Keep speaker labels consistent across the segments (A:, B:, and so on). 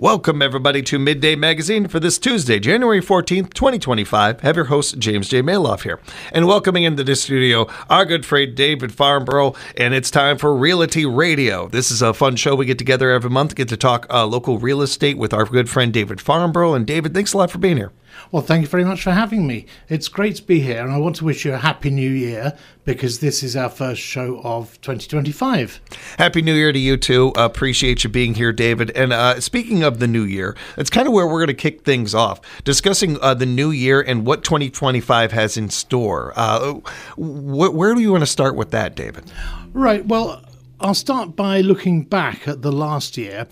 A: Welcome, everybody, to Midday Magazine for this Tuesday, January 14th, 2025. Have your host, James J. Maloff here. And welcoming into the studio, our good friend, David Farnborough, and it's time for Realty Radio. This is a fun show. We get together every month, get to talk local real estate with our good friend, David Farnborough. And David, thanks a lot for being here.
B: Well, thank you very much for having me. It's great to be here, and I want to wish you a Happy New Year because this is our first show of 2025.
A: Happy New Year to you, too. Appreciate you being here, David. And speaking of the new year, it's kind of where we're going to kick things off, discussing the new year and what 2025 has in store. Where do you want to start with that, David?
B: Right. Well, I'll start by looking back at the last year.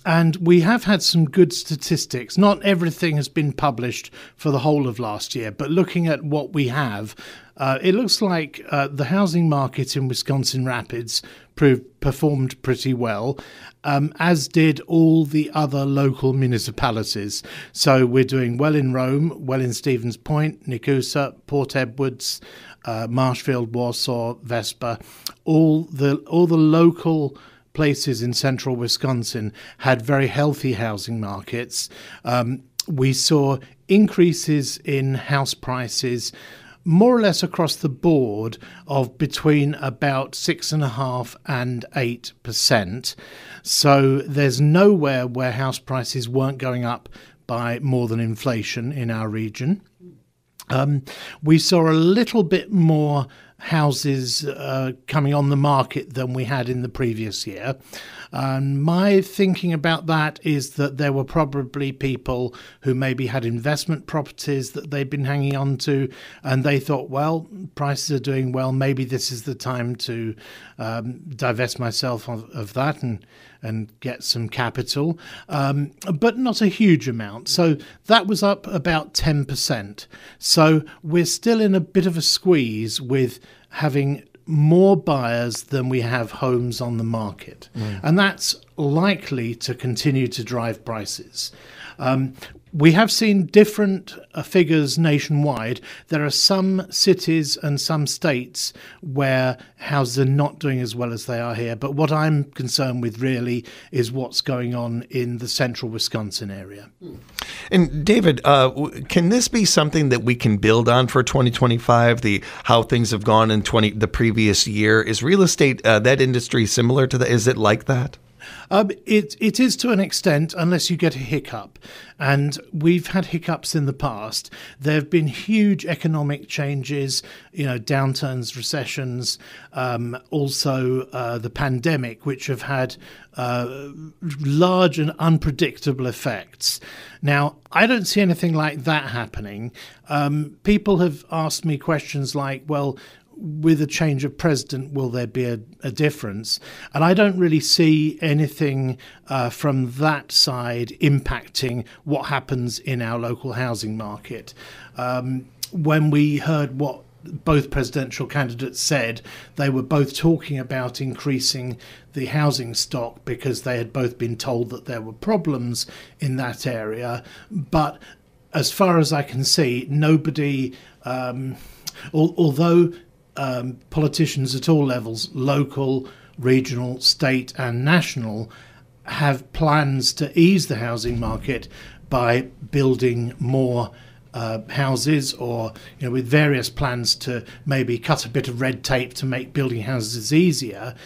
B: And we have had some good statistics. Not everything has been published for the whole of last year, but looking at what we have, it looks like the housing market in Wisconsin Rapids performed pretty well, as did all the other local municipalities. So we're doing well in Rome, well in Stevens Point, Nakusa, Port Edwards, Marshfield, Warsaw, Vespa. All the local places in central Wisconsin had very healthy housing markets. We saw increases in house prices more or less across the board of between about 6.5% and 8%. So there's nowhere where house prices weren't going up by more than inflation in our region. We saw a little bit more houses coming on the market than we had in the previous year. And my thinking about that is that there were probably people who maybe had investment properties that they'd been hanging on to, and they thought, well, prices are doing well, maybe this is the time to divest myself of that and get some capital, but not a huge amount. So that was up about 10%. So we're still in a bit of a squeeze with having more buyers than we have homes on the market. And that's likely to continue to drive prices. We have seen different figures nationwide. There are some cities and some states where houses are not doing as well as they are here. But what I'm concerned with really is what's going on in the central Wisconsin area.
A: And David, can this be something that we can build on for 2025? How things have gone in the previous year? Is real estate that industry similar to that? Is it like that?
B: It is to an extent, unless you get a hiccup. And we've had hiccups in the past. There have been huge economic changes, downturns, recessions, also the pandemic, which have had large and unpredictable effects. Now, I don't see anything like that happening. People have asked me questions like, well, with a change of president, will there be a difference? And I don't really see anything from that side impacting what happens in our local housing market. When we heard what both presidential candidates said, they were both talking about increasing the housing stock because they had both been told that there were problems in that area. But as far as I can see, nobody, although politicians at all levels, local, regional, state and national, have plans to ease the housing market by building more houses or with various plans to maybe cut a bit of red tape to make building houses easier.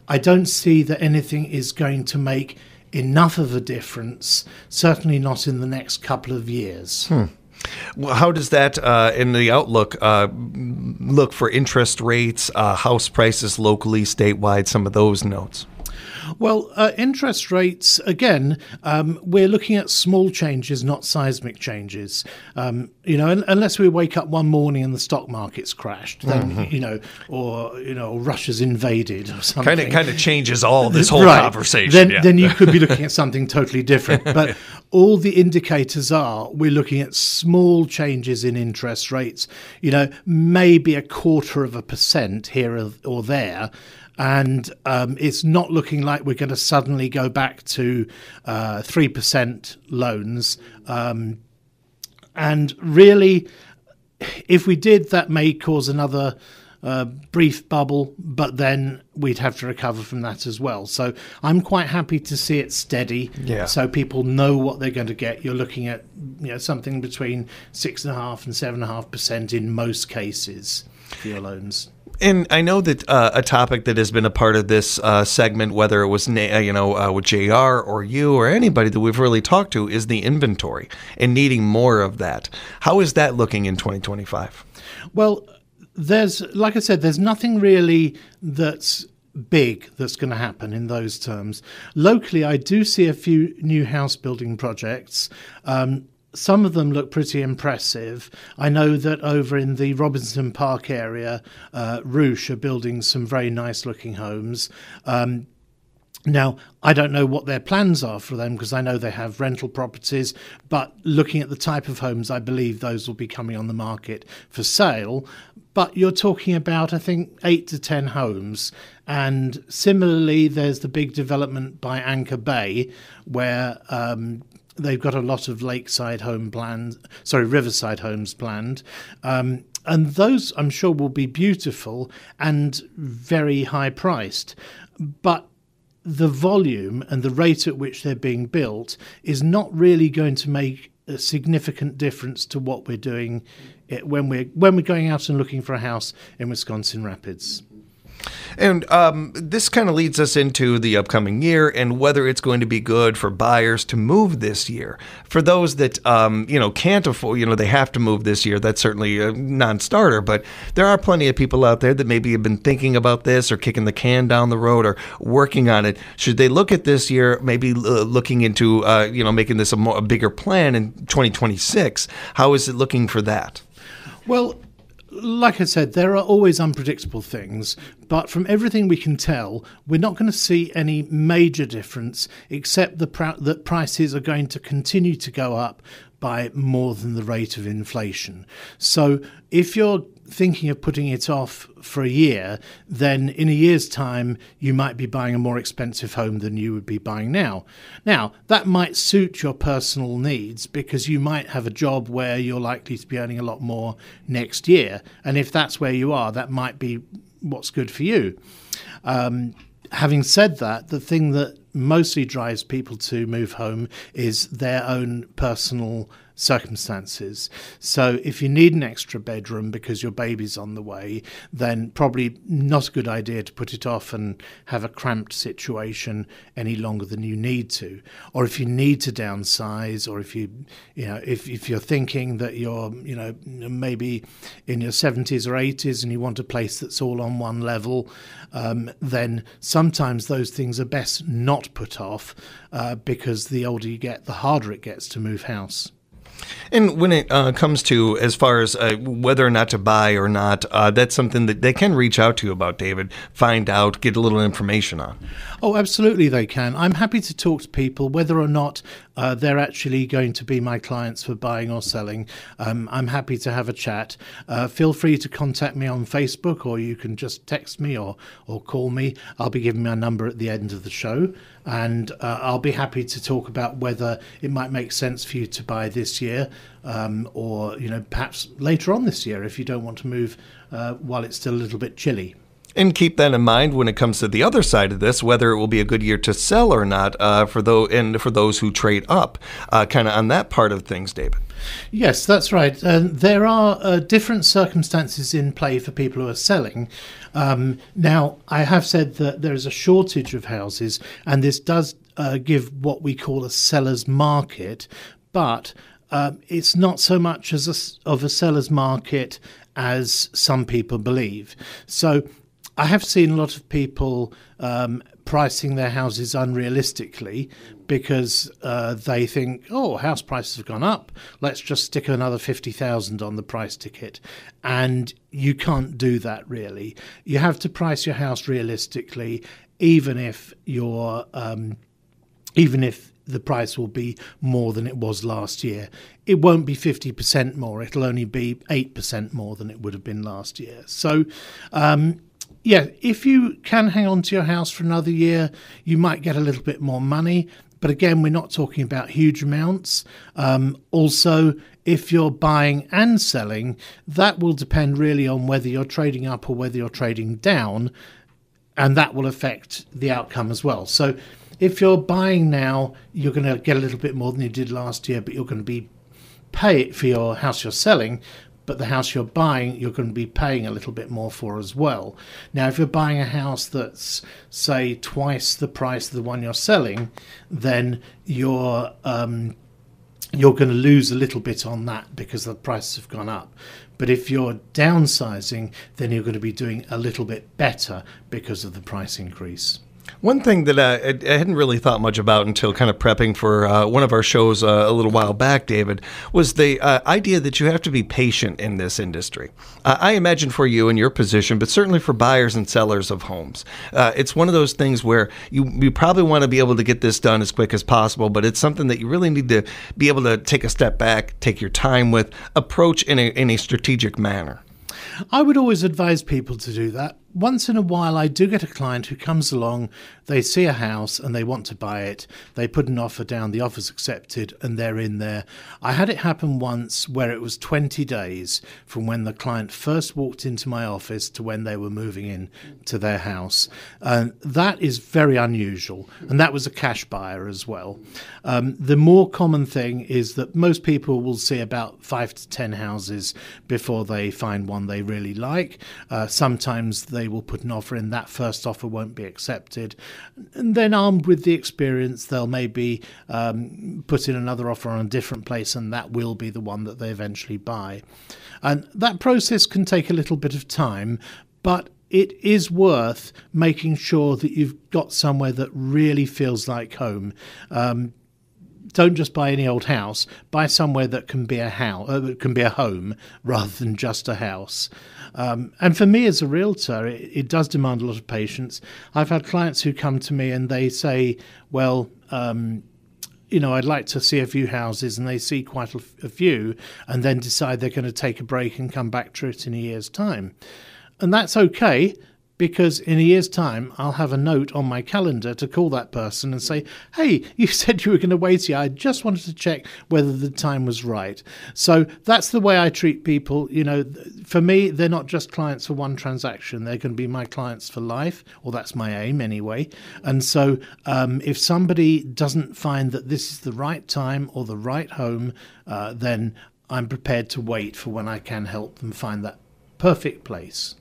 B: I don't see that anything is going to make enough of a difference, certainly not in the next couple of years.
A: Well, how does that, in the outlook, look for interest rates, house prices locally, statewide, some of those notes?
B: Well, interest rates, again, we're looking at small changes, not seismic changes. Unless we wake up one morning and the stock market's crashed, then, or Russia's invaded or something.
A: Kind of changes all this whole conversation.
B: Then you could be looking at something totally different. But all the indicators are we're looking at small changes in interest rates, maybe 0.25% here or there. And it's not looking like we're going to suddenly go back to 3% loans. And really, if we did, that may cause another brief bubble, but then we'd have to recover from that as well. So I'm quite happy to see it steady, so people know what they're going to get. You're looking at something between 6.5% and 7.5% in most cases for your loans.
A: And I know that a topic that has been a part of this segment, whether it was with JR or you or anybody that we've really talked to, is the inventory and needing more of that. How is that looking in 2025?
B: Well, like I said, there's nothing really that's big that's going to happen in those terms. Locally, I do see a few new house building projects. Some of them look pretty impressive. I know that over in the Robinson Park area, Roosh are building some very nice looking homes. Now, I don't know what their plans are for them because I know they have rental properties, but looking at the type of homes, I believe those will be coming on the market for sale. But you're talking about, I think, 8 to 10 homes. And similarly, there's the big development by Anchor Bay where they've got a lot of riverside homes planned. And those, I'm sure, will be beautiful and very high priced. But the volume and the rate at which they're being built is not really going to make a significant difference to what we're doing when we're going out and looking for a house in Wisconsin Rapids.
A: And this kind of leads us into the upcoming year and whether it's going to be good for buyers to move this year. For those that, can't afford, they have to move this year, that's certainly a non-starter. But there are plenty of people out there that maybe have been thinking about this or kicking the can down the road or working on it. Should they look at this year, maybe looking into, making this a bigger plan in 2026? How is it looking for that?
B: Well, like I said, there are always unpredictable things, but from everything we can tell, we're not going to see any major difference except that prices are going to continue to go up by more than the rate of inflation. So if you're thinking of putting it off for a year, then in a year's time, you might be buying a more expensive home than you would be buying now. Now, that might suit your personal needs because you might have a job where you're likely to be earning a lot more next year. And if that's where you are, that might be what's good for you. Having said that, the thing that mostly drives people to move home is their own personal circumstances. So if you need an extra bedroom because your baby's on the way, then probably not a good idea to put it off and have a cramped situation any longer than you need to. Or if you need to downsize, or if you're thinking that you're maybe in your 70s or 80s and you want a place that's all on one level, then sometimes those things are best not put off because the older you get, the harder it gets to move house.
A: And when it comes to as far as whether or not to buy or not, that's something that they can reach out to you about, David, find out, get a little information on.
B: Oh, absolutely they can. I'm happy to talk to people whether or not they're actually going to be my clients for buying or selling. I'm happy to have a chat. Feel free to contact me on Facebook, or you can just text me or call me. I'll be giving my number at the end of the show, and I'll be happy to talk about whether it might make sense for you to buy this year, or perhaps later on this year if you don't want to move while it's still a little bit chilly.
A: And keep that in mind when it comes to the other side of this, whether it will be a good year to sell or not for those who trade up, kind of on that part of things, David.
B: Yes, that's right. There are different circumstances in play for people who are selling. Now, I have said that there is a shortage of houses, and this does give what we call a seller's market, but it's not so much of a seller's market as some people believe. So I have seen a lot of people pricing their houses unrealistically because they think, house prices have gone up, let's just stick another 50,000 on the price ticket. And you can't do that, really. You have to price your house realistically, even if the price will be more than it was last year. It won't be 50% more. It'll only be 8% more than it would have been last year. So, if you can hang on to your house for another year, you might get a little bit more money, But again, we're not talking about huge amounts. Also, if you're buying and selling, that will depend really on whether you're trading up or whether you're trading down, and that will affect the outcome as well. So if you're buying now, you're going to get a little bit more than you did last year, but you're going to pay it for your house you're selling. But the house you're buying, you're going to be paying a little bit more for as well. Now, if you're buying a house that's, say, twice the price of the one you're selling, then you're going to lose a little bit on that because the prices have gone up. But if you're downsizing, then you're going to be doing a little bit better because of the price increase.
A: One thing that I hadn't really thought much about until kind of prepping for one of our shows a little while back, David, was the idea that you have to be patient in this industry. I imagine for you in your position, but certainly for buyers and sellers of homes, it's one of those things where you probably want to be able to get this done as quick as possible, but it's something that you really need to be able to take a step back, take your time with, approach in a strategic manner.
B: I would always advise people to do that. Once in a while, I do get a client who comes along, they see a house and they want to buy it. They put an offer down, the offer's accepted, and they're in there. I had it happen once where it was 20 days from when the client first walked into my office to when they were moving in to their house. That is very unusual, and that was a cash buyer as well. The more common thing is that most people will see about 5 to 10 houses before they find one they really like. Sometimes they will put an offer in, that first offer won't be accepted, and then armed with the experience they'll maybe put in another offer on a different place, and that will be the one that they eventually buy. And that process can take a little bit of time, but it is worth making sure that you've got somewhere that really feels like home. Don't just buy any old house. Buy somewhere that can be a home rather than just a house. And for me as a realtor, it does demand a lot of patience. I've had clients who come to me and they say, well, I'd like to see a few houses, and they see quite a few and then decide they're going to take a break and come back to it in a year's time. And that's okay, because in a year's time, I'll have a note on my calendar to call that person and say, hey, you said you were going to wait here. I just wanted to check whether the time was right. So that's the way I treat people. For me, they're not just clients for one transaction. They're going to be my clients for life, or that's my aim anyway. And so if somebody doesn't find that this is the right time or the right home, then I'm prepared to wait for when I can help them find that perfect place.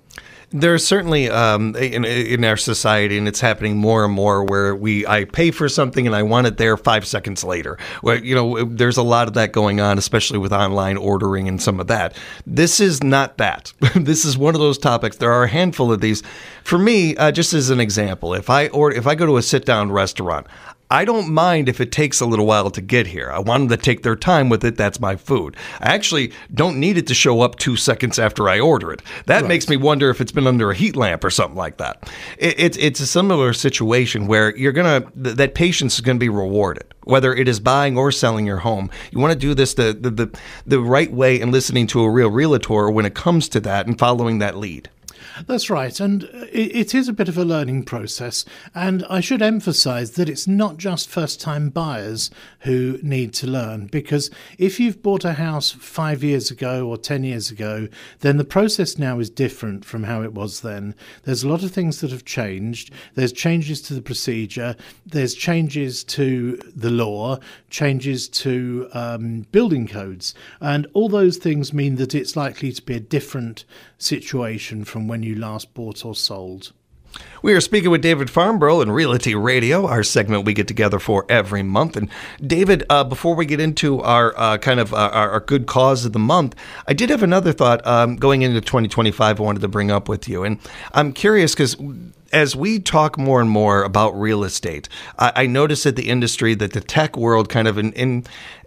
A: There's certainly in our society, and it's happening more and more, where I pay for something and I want it there 5 seconds later. Where there's a lot of that going on, especially with online ordering and some of that. This is not that. This is one of those topics. There are a handful of these. For me, just as an example, if I go to a sit-down restaurant, I don't mind if it takes a little while to get here. I want them to take their time with it. That's my food. I actually don't need it to show up 2 seconds after I order it. That right. Makes me wonder if it's been under a heat lamp or something like that. It's a similar situation where that patience is going to be rewarded, whether it is buying or selling your home. You want to do this the right way and listening to a real realtor when it comes to that and following that lead.
B: That's right, and it is a bit of a learning process, and I should emphasise that it's not just first-time buyers who need to learn, because if you've bought a house 5 years ago or 10 years ago, then the process now is different from how it was then. There's a lot of things that have changed. There's changes to the procedure, there's changes to the law, changes to building codes, and all those things mean that it's likely to be a different situation from when you last bought or sold.
A: We are speaking with David Farnborough in Realty Radio, our segment we get together for every month. And David, before we get into our our good cause of the month, I did have another thought going into 2025 I wanted to bring up with you. And I'm curious because as we talk more and more about real estate, I notice at the industry that the tech world kind of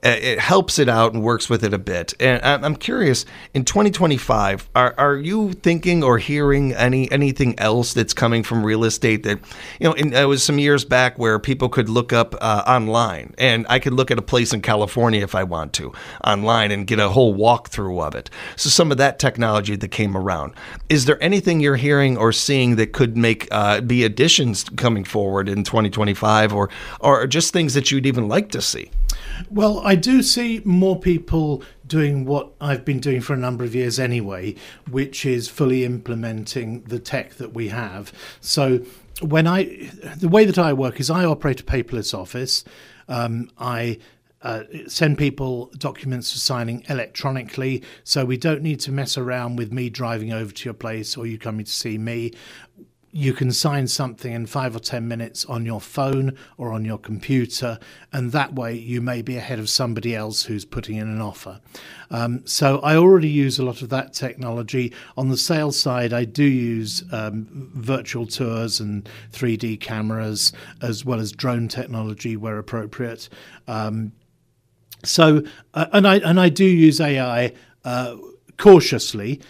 A: it helps it out and works with it a bit. And I'm curious, in 2025, are you thinking or hearing anything else that's coming from real estate that, it was some years back where people could look up online, and I could look at a place in California if I want to online and get a whole walkthrough of it. So some of that technology that came around. Is there anything you're hearing or seeing that could make be additions coming forward in 2025, or just things that you'd even like to see?
B: Well, I do see more people doing what I've been doing for a number of years anyway, which is fully implementing the tech that we have. So the way that I work is I operate a paperless office. I send people documents for signing electronically, so we don't need to mess around with me driving over to your place or you coming to see me. You can sign something in 5 or 10 minutes on your phone or on your computer, and that way you may be ahead of somebody else who's putting in an offer. So I already use a lot of that technology. On the sales side, I do use virtual tours and 3D cameras, as well as drone technology where appropriate. And I do use AI cautiously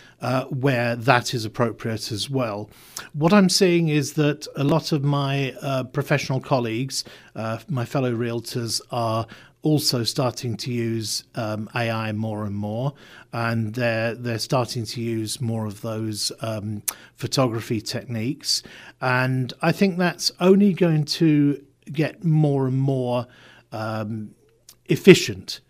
B: where that is appropriate as well. What I'm seeing is that a lot of my professional colleagues, my fellow realtors, are also starting to use AI more and more, and they're starting to use more of those photography techniques, and I think that's only going to get more and more efficient.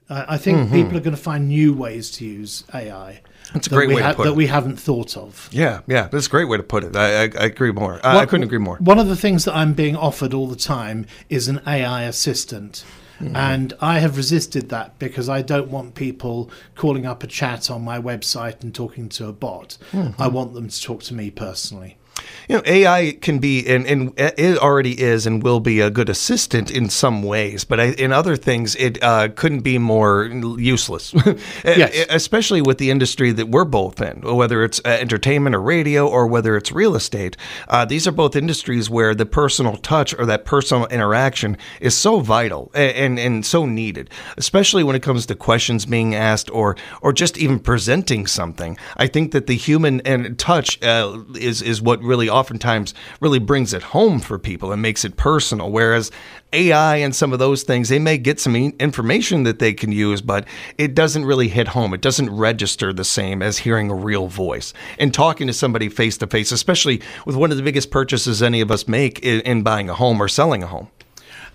B: I think people are going to find new ways to use AI.
A: That's a great way to put it.
B: That we haven't thought of.
A: Yeah, that's a great way to put it. I agree more. I couldn't agree more.
B: One of the things that I'm being offered all the time is an AI assistant. And I have resisted that because I don't want people calling up a chat on my website and talking to a bot. I want them to talk to me personally.
A: AI can be, and it already is and will be a good assistant in some ways, but in other things, it couldn't be more useless,
B: Yes.
A: Especially with the industry that we're both in, whether it's entertainment or radio or whether it's real estate. These are both industries where the personal touch or that personal interaction is so vital and so needed, especially when it comes to questions being asked or just even presenting something. I think that the human and touch is what really oftentimes really brings it home for people and makes it personal, whereas AI and some of those things, they may get some information that they can use, but it doesn't really hit home. It doesn't register the same as hearing a real voice and talking to somebody face to face, especially with one of the biggest purchases any of us make in buying a home or selling a home.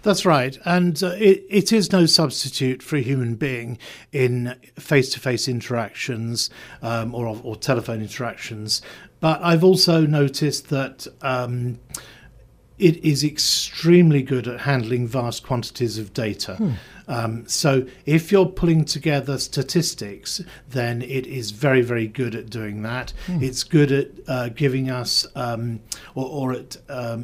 B: That's right. And it is no substitute for a human being in face-to-face interactions or telephone interactions. But I've also noticed that it is extremely good at handling vast quantities of data. So if you're pulling together statistics, then it is very, very good at doing that. It's good at giving us or at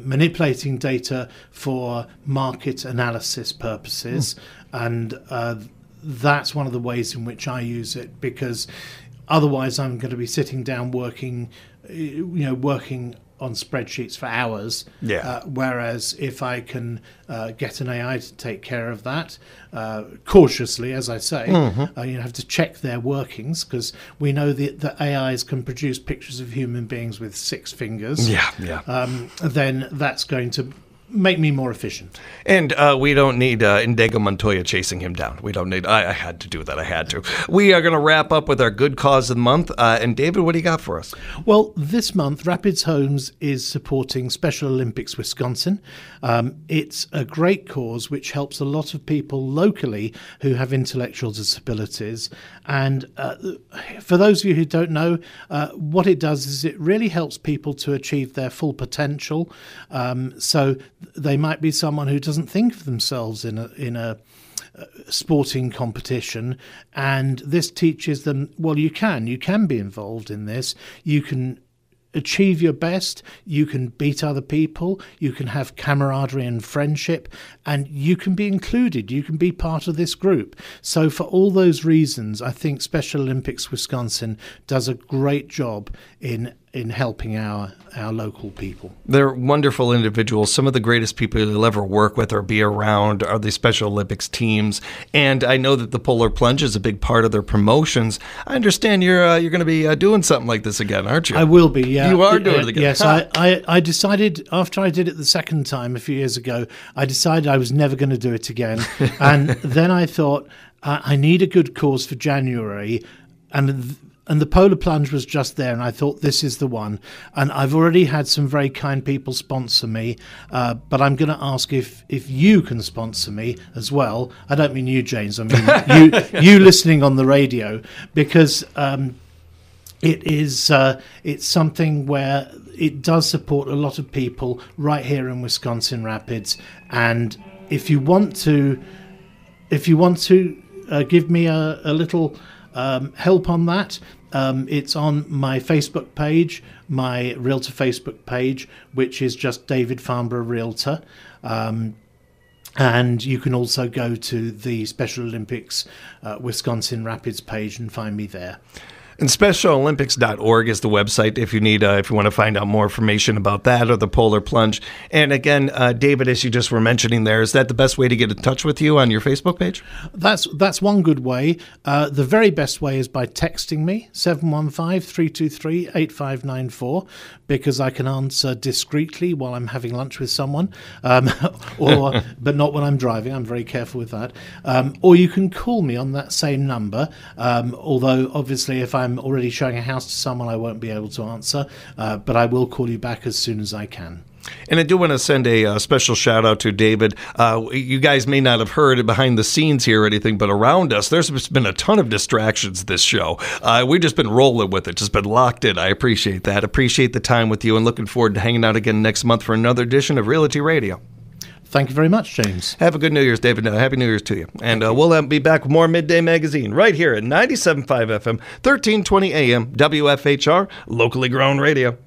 B: manipulating data for market analysis purposes. And that's one of the ways in which I use it, because otherwise I'm going to be sitting down working on spreadsheets for hours. Whereas if I can get an AI to take care of that cautiously, as I say, you have to check their workings, because we know that AIs can produce pictures of human beings with 6 fingers. Then that's going to make me more efficient.
A: And we don't need Indigo Montoya chasing him down. We don't need... I had to do that. I had to. We are going to wrap up with our good cause of the month. And David, what do you got for us?
B: Well, this month, Rapids Homes is supporting Special Olympics Wisconsin. It's a great cause which helps a lot of people locally who have intellectual disabilities. And for those of you who don't know, what it does is it really helps people to achieve their full potential. So they might be someone who doesn't think of themselves in a sporting competition, and this teaches them, well, you can be involved in this. You can achieve your best, you can beat other people, you can have camaraderie and friendship, and you can be included, you can be part of this group. So for all those reasons, I think Special Olympics Wisconsin does a great job in helping our local people.
A: They're wonderful individuals. Some of the greatest people you'll ever work with or be around are the Special Olympics teams. And I know that the Polar Plunge is a big part of their promotions. I understand you're going to be doing something like this again, aren't you?
B: I will be, yeah.
A: You are doing it again.
B: Yes, I decided, after I did it the second time a few years ago, I decided I was never going to do it again. And then I thought, I need a good cause for January. And And the Polar Plunge was just there, and I thought, this is the one. And I've already had some very kind people sponsor me, but I'm going to ask if you can sponsor me as well. I don't mean you, James. I mean you listening on the radio, because it's something where it does support a lot of people right here in Wisconsin Rapids. And if you want to give me a little help on that, it's on my Facebook page, my Realtor Facebook page, which is just David Farnborough Realtor. And you can also go to the Special Olympics Wisconsin Rapids page and find me there.
A: And SpecialOlympics.org is the website if you need, if you want to find out more information about that or the Polar Plunge. And again, David, as you just were mentioning there, is that the best way to get in touch with you on your Facebook page?
B: That's one good way. The very best way is by texting me, 715-323-8594, because I can answer discreetly while I'm having lunch with someone, but not when I'm driving. I'm very careful with that. Or you can call me on that same number, although obviously if I'm already showing a house to someone, I won't be able to answer, but I will call you back as soon as I can.
A: And I do want to send a special shout out to David. You guys may not have heard it behind the scenes here or anything, but around us, there's been a ton of distractions this show. We've just been rolling with it, just been locked in. I appreciate that. Appreciate the time with you, and looking forward to hanging out again next month for another edition of Realty Radio.
B: Thank you very much, James.
A: Have a good New Year's, David. Happy New Year's to you. And we'll be back with more Midday Magazine right here at 97.5 FM, 1320 AM, WFHR, locally grown radio.